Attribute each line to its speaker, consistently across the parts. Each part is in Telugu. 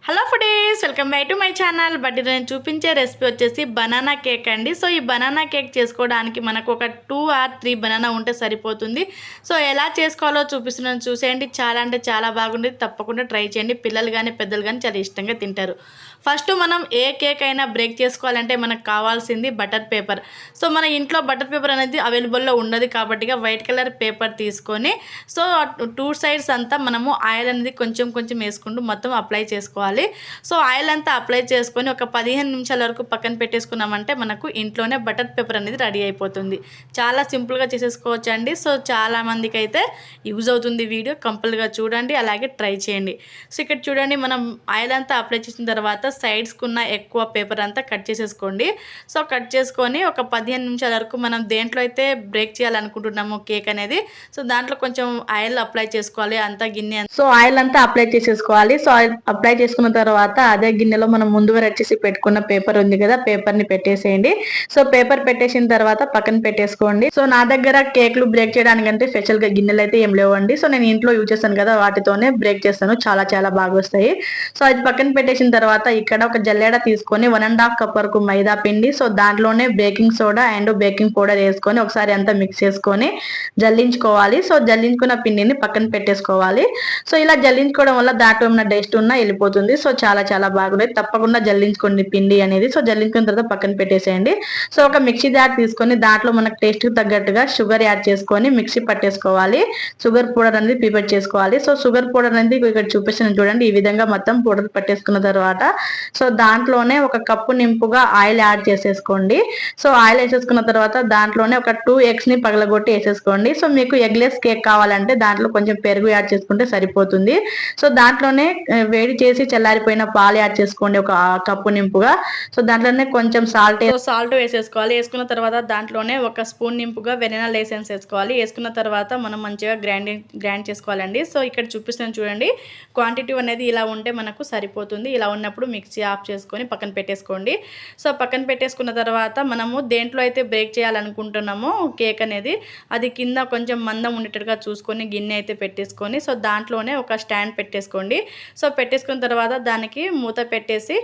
Speaker 1: Hello foodies, welcome back to my channel. But నేను చూపించే రెసిపీ వచ్చేసి బనానా కేక్ అండి. సో ఈ బనానా కేక్ చేసుకోవడానికి మనకు ఒక 2 or 3 బనానా ఉంటే సరిపోతుంది. సో ఎలా చేసుకోవాలో చూపిస్తున్నాను, చూసేయండి. చాలా అంటే చాలా బాగుంటుంది, తప్పకుండా ట్రై చేయండి. పిల్లలు కానీ పెద్దలు కానీ చాలా ఇష్టంగా తింటారు. ఫస్ట్ మనం ఏ కేక్ అయినా బ్రేక్ చేసుకోవాలంటే మనకు కావాల్సింది బటర్ పేపర్. సో మన ఇంట్లో బటర్ పేపర్ అనేది అవైలబుల్లో ఉండదు కాబట్టి వైట్ కలర్ పేపర్ తీసుకొని సో 2 సైడ్స్ అంతా మనము ఆయిల్ అనేది కొంచెం కొంచెం వేసుకుంటూ మొత్తం అప్లై చేసుకోవాలి. సో ఆయిల్ అంతా అప్లై చేసుకొని ఒక 15 నిమిషాల వరకు పక్కన పెట్టేసుకున్నామంటే మనకు ఇంట్లోనే బటర్ పేపర్ అనేది రెడీ అయిపోతుంది. చాలా సింపుల్గా చేసేసుకోవచ్చు అండి. సో చాలా మందికి అయితే యూజ్ అవుతుంది వీడియో, కంపల్గా చూడండి, అలాగే ట్రై చేయండి. సో ఇక్కడ చూడండి, మనం ఆయిల్ అంతా అప్లై చేసిన తర్వాత సైడ్స్కి ఉన్న ఎక్కువ పేపర్ అంతా కట్ చేసేసుకోండి. సో కట్ చేసుకొని ఒక 15 నిమిషాల వరకు మనం దేంట్లో అయితే బ్రేక్ చేయాలనుకుంటున్నాము కేక్ అనేది, సో దాంట్లో కొంచెం ఆయిల్ అప్లై చేసుకోవాలి. అంతా గిన్నె సో ఆయిల్ అంతా అప్లై చేసేసుకోవాలి. సో ఆయిల్ అప్లై చేసుకున్న తర్వాత అదే గిన్నెలో మనం ముందుగా రెడీ చేసి పెట్టుకున్న పేపర్ ఉంది కదా, పేపర్ ని పెట్టేసేయండి. సో పేపర్ పెట్టేసిన తర్వాత పక్కన పెట్టేసుకోండి. సో నా దగ్గర కేక్లు బ్రేక్ చేయడానికంటే స్పెషల్ గా గిన్నెలు అయితే ఏం లేవండి. సో నేను ఇంట్లో యూజ్ చేస్తాను కదా, వాటితోనే బ్రేక్ చేస్తాను. చాలా చాలా బాగా వస్తాయి. సో అది పక్కన పెట్టేసిన తర్వాత ఇక్కడ ఒక జల్లెడ తీసుకొని 1.5 కప్ వరకు మైదా పిండి, సో దాంట్లోనే baking soda and baking powder వేసుకొని ఒకసారి అంతా మిక్స్ చేసుకొని జల్లించుకోవాలి. సో జల్లించుకున్న పిండిని పక్కన పెట్టేసుకోవాలి. సో ఇలా జల్లించుకోవడం వల్ల దాంట్లో ఉన్న డస్ట్ ఉన్నా వెళ్ళిపోతుంది. సో చాలా చాలా బాగుంది, తప్పకుండా జల్లించుకోండి పిండి అనేది. సో జల్లించుకున్న తర్వాత పక్కన పెట్టేసేయండి. సో ఒక మిక్సీ జార్ తీసుకొని దాంట్లో మనకు టేస్ట్ తగ్గట్టుగా షుగర్ యాడ్ చేసుకొని మిక్సీ పట్టేసుకోవాలి. షుగర్ పౌడర్ అనేది ప్రిపేర్ చేసుకోవాలి. సో షుగర్ పౌడర్ అనేది ఇక్కడ చూపిస్తున్నాను చూడండి, ఈ విధంగా మొత్తం పౌడర్ పట్టేసుకున్న తర్వాత సో దాంట్లోనే ఒక కప్పు నింపుగా ఆయిల్ యాడ్ చేసేసుకోండి. సో ఆయిల్ వేసేసుకున్న తర్వాత దాంట్లోనే ఒక 2 eggs ని పగలగొట్టి వేసేసుకోండి. సో మీకు ఎగ్లెస్ కేక్ కావాలంటే దాంట్లో కొంచెం పెరుగు యాడ్ చేసుకుంటే సరిపోతుంది. సో దాంట్లోనే వేడి చేసి చల్లారిపోయిన పాలు యాడ్ చేసుకోండి, ఒక కప్పు నింపుగా. సో దాంట్లోనే కొంచెం సాల్ట్ వేసేసుకోవాలి. వేసుకున్న తర్వాత దాంట్లోనే ఒక స్పూన్ నింపుగా వెనిలా ఎసెన్స్ వేసుకోవాలి. వేసుకున్న తర్వాత మనం మంచిగా గ్రైండ్ చేసుకోవాలండి. సో ఇక్కడ చూపిస్తాను చూడండి, క్వాంటిటీ అనేది ఇలా ఉంటే మనకు సరిపోతుంది. ఇలా ఉన్నప్పుడు మిక్సీ ఆఫ్ చేసుకొని పక్కన పెట్టేసుకోండి. సో పక్కన పెట్టేసుకున్న తర్వాత మనము దేంట్లో అయితే బ్రేక్ చేయాలనుకుంటున్నామో కేక్ అనేది, అది కింద కొంచెం మందం ఉండేటట్టుగా చూసుకొని గిన్నె అయితే పెట్టేసుకొని సో దాంట్లోనే ఒక స్టాండ్ పెట్టేసుకోండి. సో పెట్టేసుకున్న తర్వాత దానికి మూత పెట్టేసి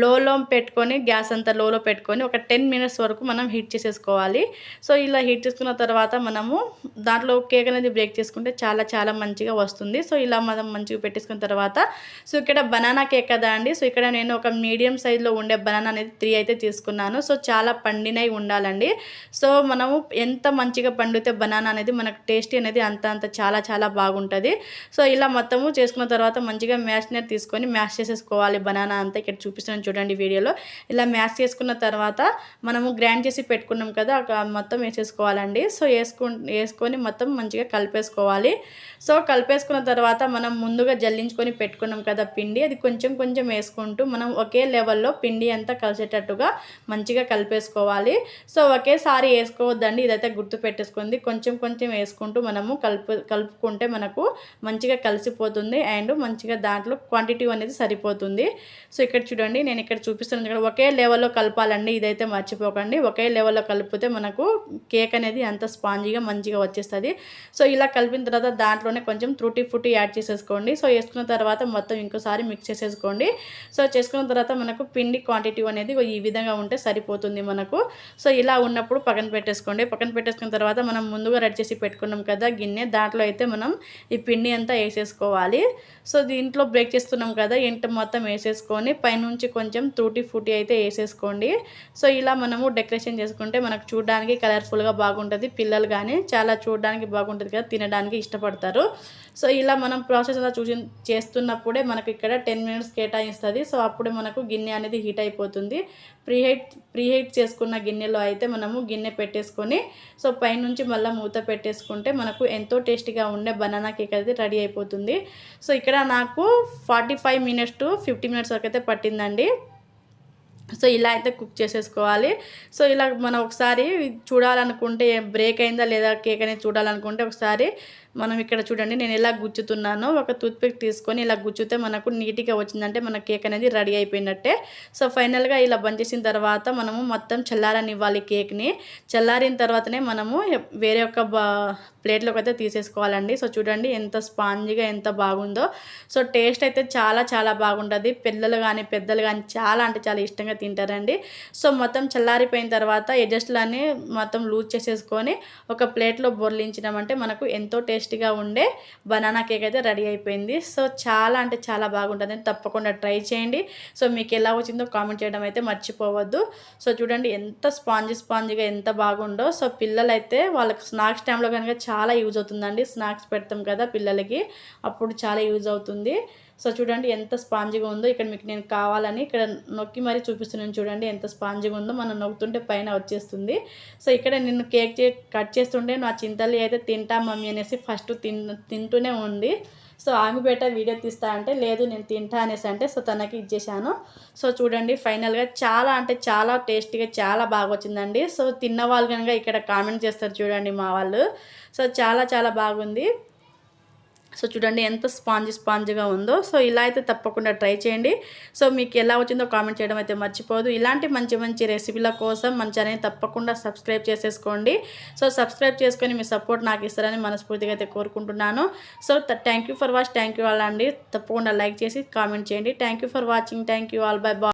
Speaker 1: లోలో పెట్టుకొని, గ్యాస్ అంతా లోలో పెట్టుకొని ఒక 10 minutes వరకు మనం హీట్ చేసేసుకోవాలి. సో ఇలా హీట్ చేసుకున్న తర్వాత మనము దాంట్లో కేక్ అనేది బ్రేక్ చేసుకుంటే చాలా చాలా మంచిగా వస్తుంది. సో ఇలా మనం మంచిగా పెట్టేసుకున్న తర్వాత సో ఇక్కడ బనానా కేక్ కదా అండి. సో ఇక్కడ నేను ఒక మీడియం సైజులో ఉండే బనానా అనేది 3 అయితే తీసుకున్నాను. సో చాలా పండినవి ఉండాలండి. సో మనము ఎంత మంచిగా పండితే బనానా అనేది మనకు టేస్టీ అనేది అంత చాలా చాలా బాగుంటుంది. సో ఇలా మొత్తము చేసుకున్న తర్వాత మంచిగా మ్యాష్నర్ తీసుకొని మ్యాష్ చేసేసుకోవాలి బనానా అంతా. ఇక్కడ చూపిస్తున్నాను చూడండి వీడియోలో. ఇలా మ్యాష్ చేసుకున్న తర్వాత మనము గ్రైండ్ చేసి పెట్టుకున్నాం కదా, మొత్తం వేసేసుకోవాలండి. సో వేసుకొని మొత్తం మంచిగా కలిపేసుకోవాలి. సో కలిపేసుకున్న తర్వాత మనం ముందుగా జల్లించుకొని పెట్టుకున్నాం కదా పిండి, అది కొంచెం కొంచెం వేసుకుంటూ మనం ఒకే లెవెల్లో పిండి అంతా కలిసేటట్టుగా మంచిగా కలిపేసుకోవాలి. సో ఒకేసారి వేసుకోవద్దండి, ఇదైతే గుర్తు పెట్టేసుకుంది. కొంచెం కొంచెం వేసుకుంటూ మనము కలుపుకుంటే మనకు మంచిగా కలిసిపోతుంది అండ్ మంచిగా దాంట్లో క్వాంటిటీ అనేది సరిపోతుంది. సో ఇక్కడ చూడండి, నేను ఇక్కడ చూపిస్తున్నాను ఇక్కడ ఒకే లెవెల్లో కలపాలండి, ఇదైతే మర్చిపోకండి. ఒకే లెవెల్లో కలిపితే మనకు కేక్ అనేది అంత స్పాంజీగా మంచిగా వచ్చేస్తుంది. సో ఇలా కలిపిన తర్వాత దాంట్లోనే కొంచెం ట్రూటీ ఫ్రూటీ యాడ్ చేసేసుకోండి. సో వేసుకున్న తర్వాత మొత్తం ఇంకోసారి మిక్స్ చేసేసుకోండి. సో చేసుకున్న తర్వాత మనకు పిండి క్వాంటిటీ అనేది ఈ విధంగా ఉంటే సరిపోతుంది మనకు. సో ఇలా ఉన్నప్పుడు పక్కన పెట్టేసుకోండి. పక్కన పెట్టేసుకున్న తర్వాత మనం ముందుగా రెడీ చేసి పెట్టుకున్నాం కదా గిన్నె, దాంట్లో అయితే మనం ఈ పిండి అంతా వేసేసుకోవాలి. సో దీంట్లో బ్రేక్ చేస్తున్నాం కదా, ఇంట మొత్తం వేసేసుకొని పైనుంచి కొంచెం ట్రూటీ ఫ్రూటీ అయితే వేసేసుకోండి. సో ఇలా మనము డెకరేషన్ చేసుకుంటే మనకు చూడడానికి కలర్ఫుల్గా బాగుంటుంది. పిల్లలు కానీ చాలా చూడడానికి బాగుంటుంది కదా, తినడానికి ఇష్టపడతారు. సో ఇలా మనం ప్రాసెస్ అలా చేస్తున్నప్పుడే మనకు ఇక్కడ 10 minutes కేటాయిస్తుంది. సో అప్పుడే మనకు గిన్నె అనేది హీట్ అయిపోతుంది. ప్రీహీట్ చేసుకున్న గిన్నెలో అయితే మనము గిన్నె పెట్టేసుకొని సో పైనుంచి మళ్ళీ మూత పెట్టేసుకుంటే మనకు ఎంతో టేస్టీగా ఉండే బనానా కేక్ అయితే రెడీ అయిపోతుంది. సో ఇక్కడ నాకు 45 minutes to 50 minutes వరకు అయితే పట్టిందండి. సో ఇలా అయితే కుక్ చేసేసుకోవాలి. సో ఇలా మనం ఒకసారి చూడాలనుకుంటే బ్రేక్ అయిందా లేదా కేక్ అనేది చూడాలనుకుంటే ఒకసారి మనం ఇక్కడ చూడండి నేను ఎలా గుచ్చుతున్నానో ఒక టూత్పిక్ తీసుకొని ఇలా గుచ్చితే మనకు నీట్గా వచ్చిందంటే మన కేక్ అనేది రెడీ అయిపోయినట్టే. సో ఫైనల్గా ఇలా బంద్ చేసిన తర్వాత మనము మొత్తం చల్లారనివ్వాలి కేక్ని. చల్లారిన తర్వాతనే మనము వేరే ఒక ప్లేట్లోకి అయితే తీసేసుకోవాలండి. సో చూడండి ఎంత స్పాంజీగా ఎంత బాగుందో. సో టేస్ట్ అయితే చాలా చాలా బాగుంటుంది. పిల్లలు కానీ పెద్దలు కానీ చాలా అంటే చాలా ఇష్టంగా తింటారండి. సో మొత్తం చల్లారిపోయిన తర్వాత ఎడ్జస్ట్లన్నీ మొత్తం లూజ్ చేసేసుకొని ఒక ప్లేట్లో బొర్లించినామంటే మనకు ఎంతో టేస్టీగా ఉండే బనానా కేక్ అయితే రెడీ అయిపోయింది. సో చాలా అంటే చాలా బాగుంటుంది, తప్పకుండా ట్రై చేయండి. సో మీకు ఎలా వచ్చిందో కామెంట్ చేయడం అయితే మర్చిపోవద్దు. సో చూడండి ఎంత స్పాంజీగా ఎంత బాగుందో. సో పిల్లలు అయితే వాళ్ళకి స్నాక్స్ టైంలో కనుక చాలా యూజ్ అవుతుందండి. స్నాక్స్ పెడతాం కదా పిల్లలకి, అప్పుడు చాలా యూజ్ అవుతుంది. సో చూడండి ఎంత స్పాంజీగా ఉందో. ఇక్కడ మీకు నేను కావాలని ఇక్కడ నొక్కి మరీ చూపిస్తున్నాను. చూడండి ఎంత స్పాంజీగా ఉందో, మనం నొక్కుతుంటే పైన వచ్చేస్తుంది. సో ఇక్కడ నేను కేక్ కట్ చేస్తుంటే నా చింతల్లి అయితే తింటా మమ్మీ అనేసి ఫస్ట్ తింటూనే ఉంది. సో ఆమె బేట వీడియో తీస్తా అంటే లేదు నేను తింటా అనేసి అంటే సో తనకి ఇచ్చేసాను. సో చూడండి ఫైనల్గా చాలా అంటే చాలా టేస్టీగా చాలా బాగా వచ్చిందండి. సో తిన్న వాళ్ళు కనుక ఇక్కడ కామెంట్ చేస్తారు చూడండి మా వాళ్ళు. సో చాలా చాలా బాగుంది. సో చూడండి ఎంత స్పాంజీగా ఉందో. సో ఇలా అయితే తప్పకుండా ట్రై చేయండి. సో మీకు ఎలా వచ్చిందో కామెంట్ చేయడం అయితే మర్చిపోదు. ఇలాంటి మంచి మంచి రెసిపీల కోసం మన ఛానల్ తప్పకుండా సబ్స్క్రైబ్ చేసేసుకోండి. సో సబ్స్క్రైబ్ చేసుకొని మీ సపోర్ట్ నాకు ఇస్తారని మనస్ఫూర్తిగా అయితే కోరుకుంటున్నాను. So thank you for watch. Thank you all అండి. తప్పకుండా లైక్ చేసి కామెంట్ చేయండి. Thank you for watching. Thank you all. Bye bye.